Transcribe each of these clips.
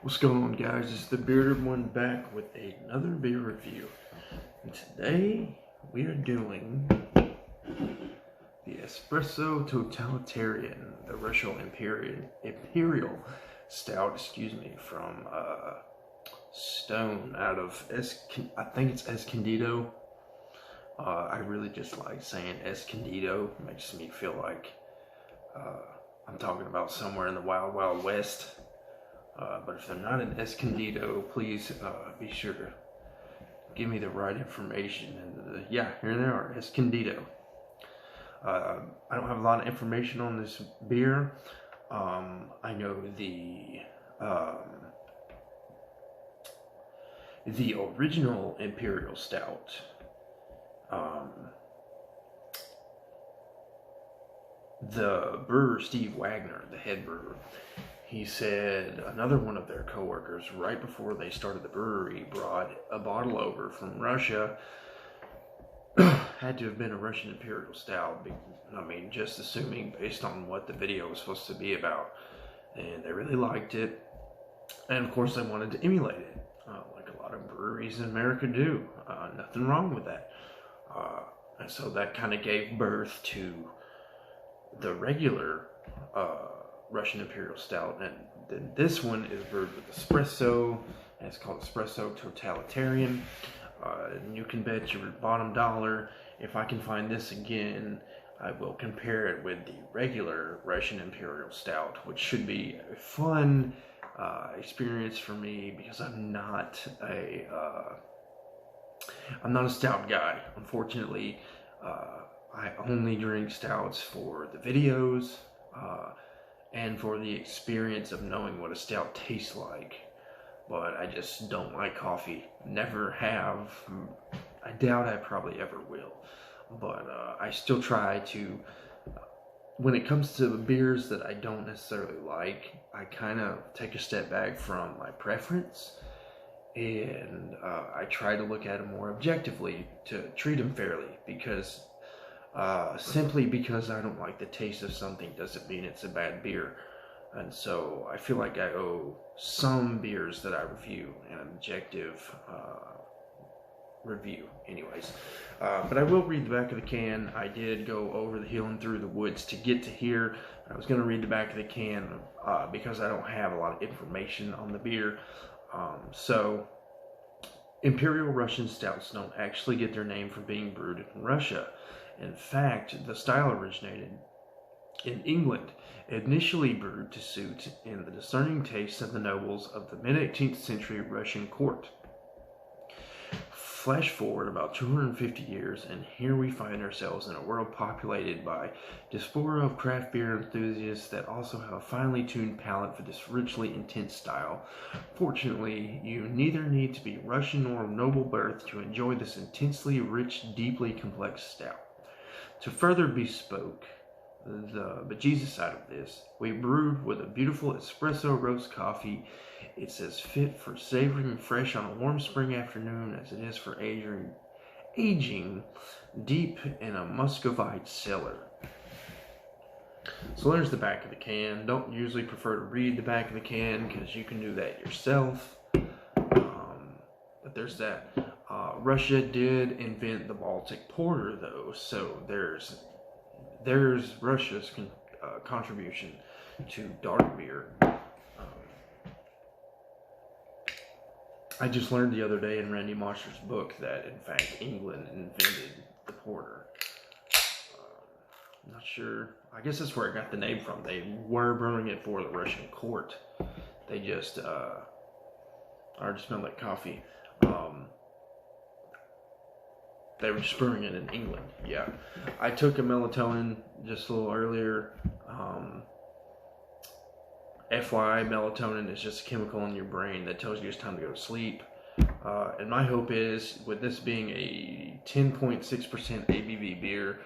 What's going on, guys? It's the Bearded One back with another beer review. And today we are doing the Espresso Totalitarian, the Russian Imperial Stout, from Stone out of I think it's Escondido. I really just like saying Escondido. It makes me feel like I'm talking about somewhere in the Wild Wild West. But if they're not in Escondido, please be sure to give me the right information. And yeah, here they are, Escondido. I don't have a lot of information on this beer. I know the original Imperial Stout. The brewer, Steve Wagner, the head brewer, he said another one of their coworkers, right before they started the brewery, brought a bottle over from Russia. Had to have been a Russian Imperial Stout. I mean, just assuming based on what the video was supposed to be about. And they really liked it. And of course, they wanted to emulate it, like a lot of breweries in America do. Nothing wrong with that. And so that kind of gave birth to the regular Russian Imperial Stout, and then this one is brewed with espresso, and it's called Espresso Totalitarian. And you can bet your bottom dollar, if I can find this again, I will compare it with the regular Russian Imperial Stout, which should be a fun experience for me, because I'm not a stout guy. Unfortunately, I only drink stouts for the videos and for the experience of knowing what a stout tastes like. But I just don't like coffee. Never have. I doubt I probably ever will. But I still try to, when it comes to beers that I don't necessarily like, I kind of take a step back from my preference. And I try to look at them more objectively, to treat them fairly, because simply because I don't like the taste of something doesn't mean it's a bad beer. And so I feel like I owe some beers that I review an objective review anyways. But I will read the back of the can. I did go over the hill and through the woods to get to here. I was going to read the back of the can because I don't have a lot of information on the beer. So Imperial Russian Stouts don't actually get their name from being brewed in Russia. In fact, the style originated in England, initially brewed to suit in the discerning tastes of the nobles of the mid-18th century Russian court. Flash forward about 250 years, and here we find ourselves in a world populated by diaspora of craft beer enthusiasts that also have a finely tuned palate for this richly intense style. Fortunately, you neither need to be Russian nor of noble birth to enjoy this intensely rich, deeply complex stout. To further bespoke the bejesus side of this, we brewed with a beautiful espresso roast coffee. It's as fit for savoring fresh on a warm spring afternoon as it is for aging deep in a Muscovite cellar. So there's the back of the can. Don't usually prefer to read the back of the can because you can do that yourself. But there's that. Russia did invent the Baltic Porter, though, so there's Russia's contribution to dark beer. I just learned the other day in Randy Mosher's book that, in fact, England invented the porter. I'm not sure. I guess that's where I got the name from. They were brewing it for the Russian court. They just, I already smell like coffee. They were just brewing it in England. Yeah. I took a melatonin just a little earlier. FYI, melatonin is just a chemical in your brain that tells you it's time to go to sleep. And my hope is, with this being a 10.6% ABV beer,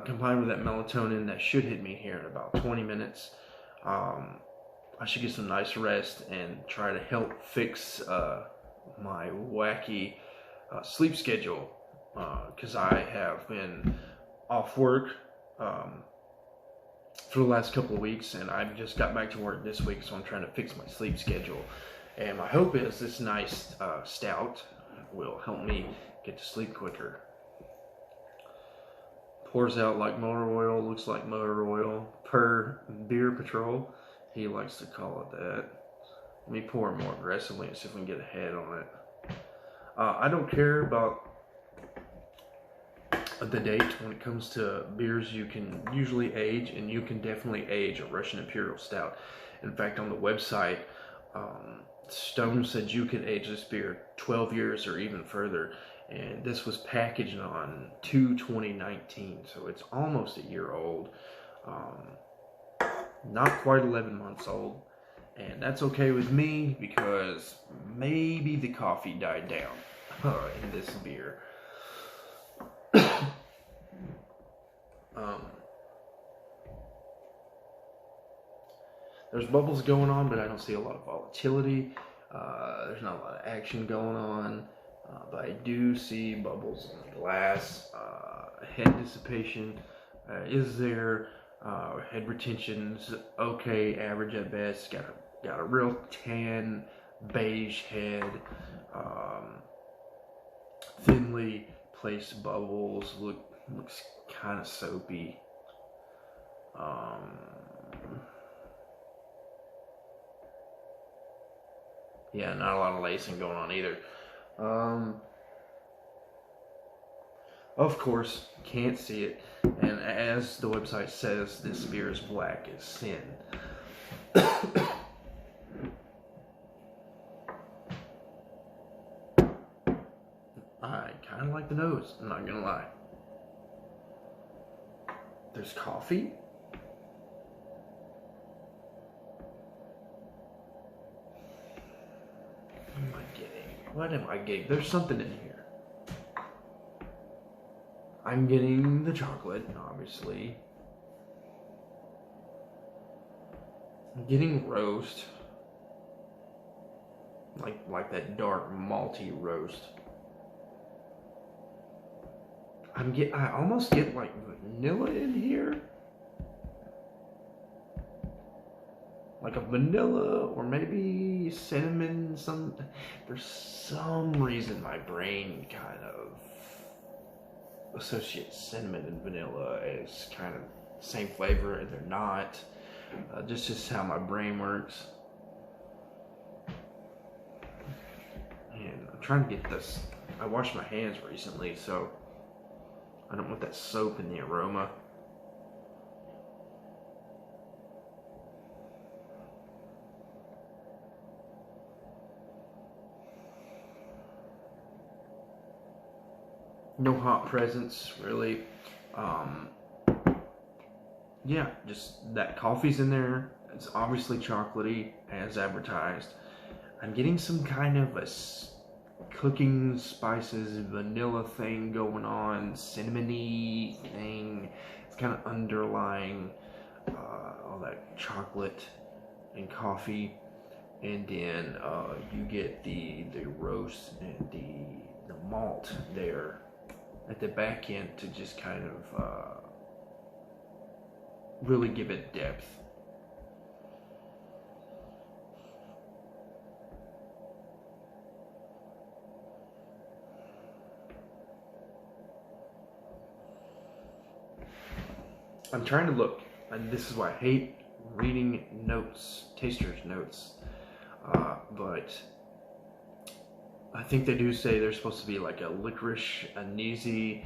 combined with that melatonin, that should hit me here in about 20 minutes. I should get some nice rest and try to help fix my wacky sleep schedule. Because I have been off work for the last couple of weeks, and I just got back to work this week, so I'm trying to fix my sleep schedule. And my hope is this nice stout will help me get to sleep quicker. Pours out like motor oil, looks like motor oil, per Beer Patrol. He likes to call it that. Let me pour more aggressively and see if we can get a head on it. I don't care about the date when it comes to beers you can usually age, and you can definitely age a Russian Imperial Stout. In fact, on the website, Stone said you could age this beer 12 years or even further, and this was packaged on 2/2019, so it's almost a year old. Not quite 11 months old, and that's okay with me because maybe the coffee died down in this beer. There's bubbles going on, but I don't see a lot of volatility. There's not a lot of action going on, but I do see bubbles in the glass. Head dissipation is there. Head retention's okay, average at best. Got a real tan beige head. Thinly placed bubbles. Looks kind of soapy. Yeah, not a lot of lacing going on either. Of course, can't see it. And as the website says, this beer is black as sin. I kind of like the nose, I'm not gonna lie. There's coffee. What am I getting? There's something in here. I'm getting the chocolate, obviously. I'm getting roast. Like that dark malty roast. I almost get like vanilla in here. Like a vanilla or maybe cinnamon. For some reason my brain kind of associates cinnamon and vanilla as kind of the same flavor, and they're not. Just how my brain works. And I'm trying to get this. I washed my hands recently, so I don't want that soap in the aroma. No hot presence, really. Yeah, just that coffee's in there. It's obviously chocolatey, as advertised. I'm getting some kind of a cooking spices, vanilla thing going on, cinnamony thing. It's kind of underlying all that chocolate and coffee. And then you get the roast and the malt there at the back end to just kind of really give it depth. I'm trying to look, and this is why I hate reading notes, taster's notes, but I think they do say there's supposed to be like a licorice, anise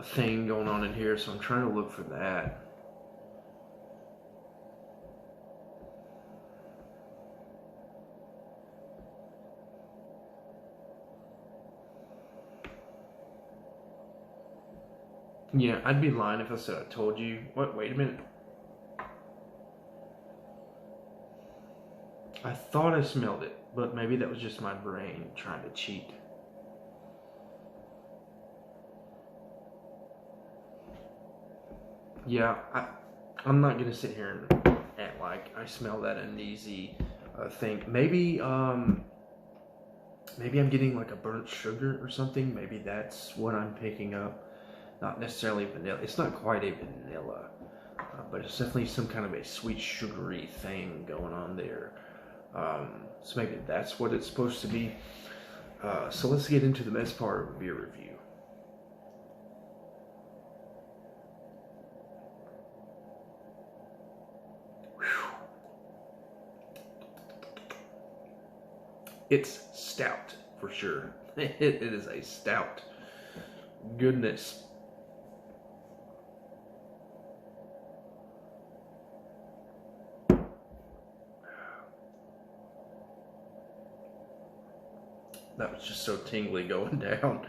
thing going on in here, so I'm trying to look for that. Yeah, I'd be lying if I said I told you. What? Wait a minute. I thought I smelled it, but maybe that was just my brain trying to cheat. Yeah, I'm not gonna sit here and act like I smell that uneasy thing. Maybe maybe I'm getting like a burnt sugar or something. Maybe that's what I'm picking up. Not necessarily vanilla. It's not quite a vanilla. but it's definitely some kind of a sweet sugary thing going on there. So maybe that's what it's supposed to be. So let's get into the best part of a beer review. It's stout for sure. It is a stout. Goodness. That was just so tingly going down.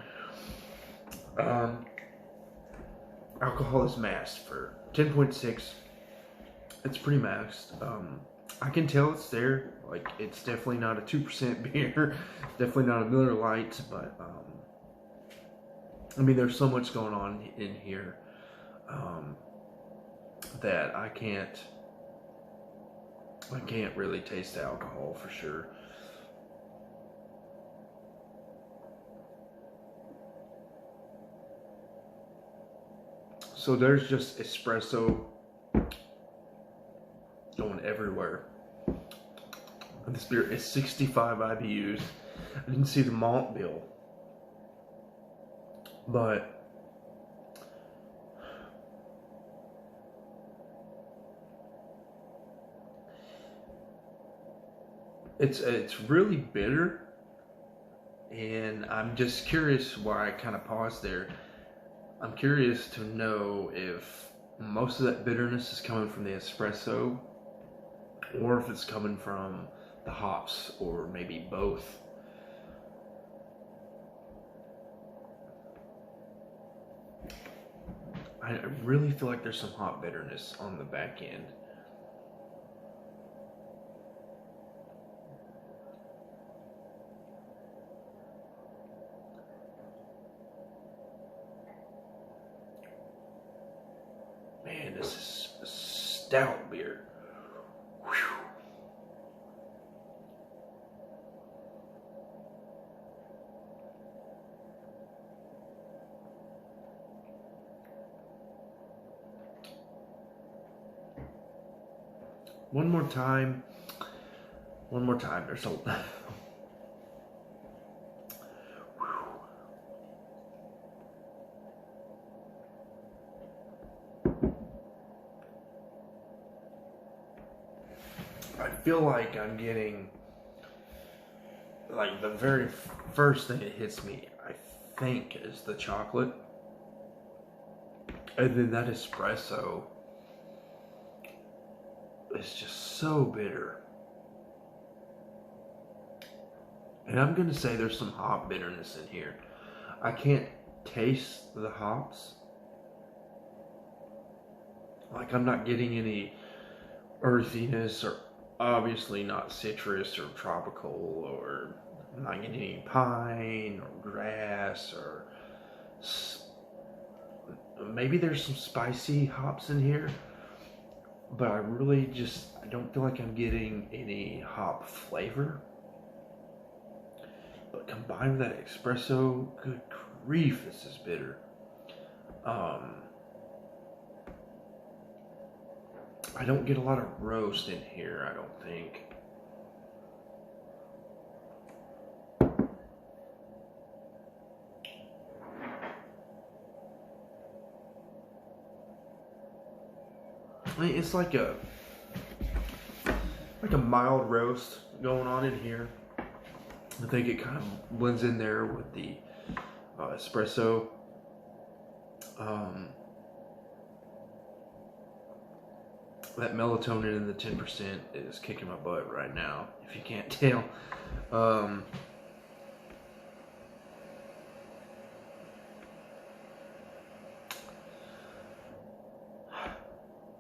Alcohol is masked for 10.6. It's pretty masked. I can tell it's there. Like, it's definitely not a 2% beer. Definitely not a Miller Lite, but I mean, there's so much going on in here that I can't really taste the alcohol for sure. So there's just espresso going everywhere. And this beer is 65 IBUs. I didn't see the malt bill, but it's really bitter, and I'm just curious why I kind of paused there. I'm curious to know if most of that bitterness is coming from the espresso, or if it's coming from the hops, or maybe both. I really feel like there's some hop bitterness on the back end. Man, this is a stout beer. Whew. One more time. There's a I feel like I'm getting, like, the very first thing that hits me, I think, is the chocolate. And then that espresso is just so bitter. And I'm going to say there's some hop bitterness in here. I can't taste the hops. Like, I'm not getting any earthiness, or obviously not citrus or tropical, or I'm not getting any pine or grass, or maybe there's some spicy hops in here, but I don't feel like I'm getting any hop flavor. But combined with that espresso, good grief, this is bitter. I don't get a lot of roast in here, I don't think. I mean, it's like a mild roast going on in here. I think it kind of blends in there with the espresso. That melatonin in the 10% is kicking my butt right now, if you can't tell.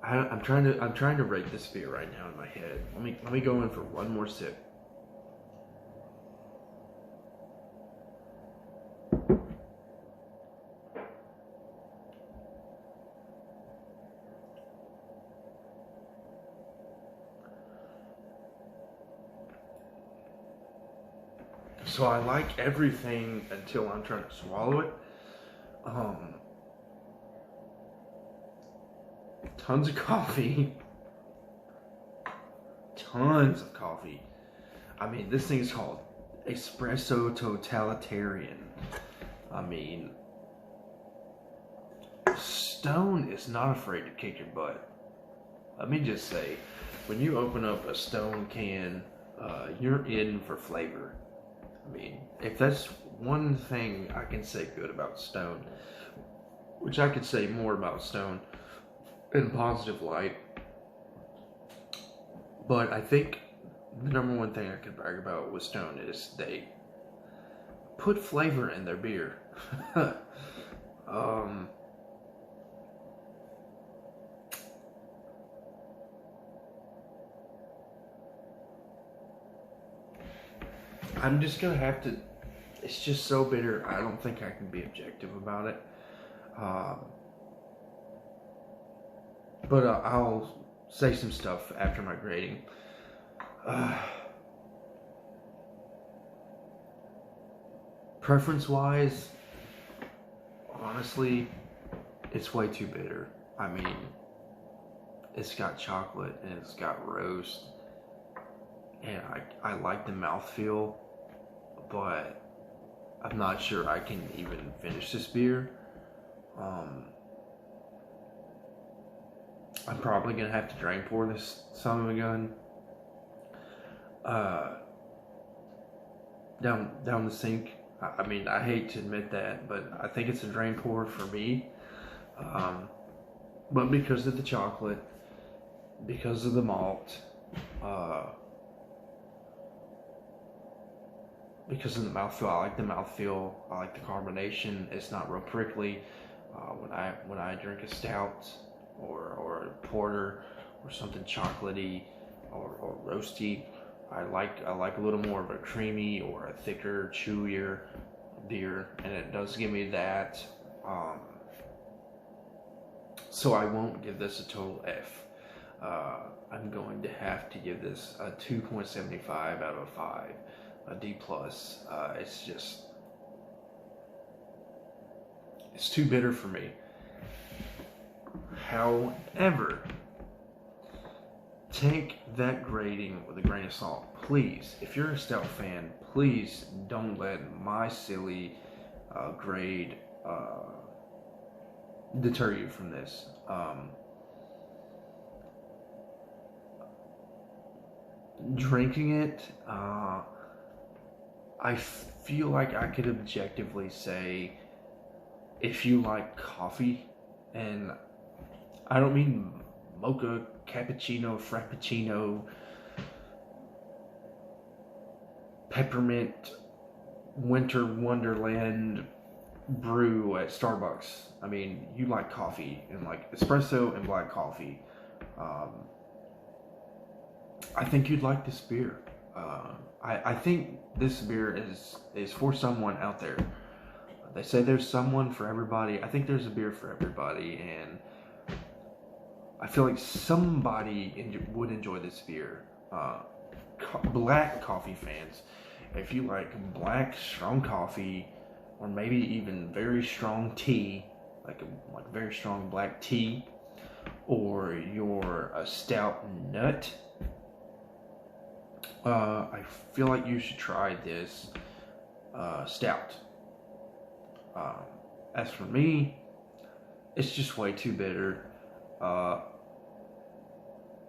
I'm trying to rate this beer right now in my head. Let me go in for one more sip. So I like everything until I'm trying to swallow it. tons of coffee. Tons of coffee. I mean, this thing is called Espresso Totalitarian. I mean, Stone is not afraid to kick your butt. Let me just say, when you open up a Stone can, you're in for flavor. I mean, if that's one thing I can say good about Stone, which I could say more about Stone in a positive light, but I think the number one thing I could brag about with Stone is they put flavor in their beer. I'm just gonna have to, it's just so bitter, I don't think I can be objective about it. But I'll say some stuff after my grading. Preference wise, honestly, it's way too bitter. I mean, it's got chocolate and it's got roast, and I like the mouthfeel, but I'm not sure I can even finish this beer. I'm probably gonna have to drain pour this son of a gun down the sink. I mean, I hate to admit that, but I think it's a drain pour for me. But because of the chocolate, because of the malt, because of the mouthfeel, I like the mouthfeel. I like the carbonation. It's not real prickly. When I drink a stout or a porter or something chocolatey or roasty, I like a little more of a creamy or a thicker, chewier beer, and it does give me that. So I won't give this a total F. I'm going to have to give this a 2.75 out of 5, a D+. It's too bitter for me. However, take that grading with a grain of salt. Please, if you're a stout fan, please don't let my silly grade deter you from this. Drinking it, I feel like I could objectively say, if you like coffee, and I don't mean mocha, cappuccino, frappuccino, peppermint, winter wonderland brew at Starbucks. I mean, you like coffee, and like espresso and black coffee. I think you'd like this beer. I think this beer is for someone out there. They say there's someone for everybody. I think there's a beer for everybody, and I feel like somebody would enjoy this beer. Black coffee fans, if you like black strong coffee, or maybe even very strong tea, like very strong black tea, or you're a stout nut, I feel like you should try this stout. As for me, it's just way too bitter.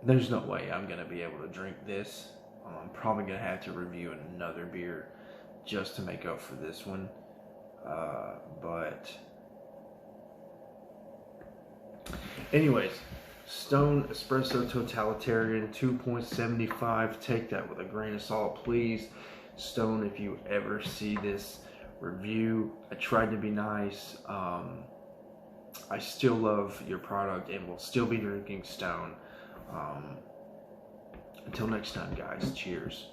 There's no way I'm gonna be able to drink this. I'm probably gonna have to review another beer just to make up for this one. But anyways, Stone Espresso Totalitarian 2.75. Take that with a grain of salt, please. Stone, if you ever see this review, I tried to be nice. I still love your product and will still be drinking Stone. Until next time, guys, cheers.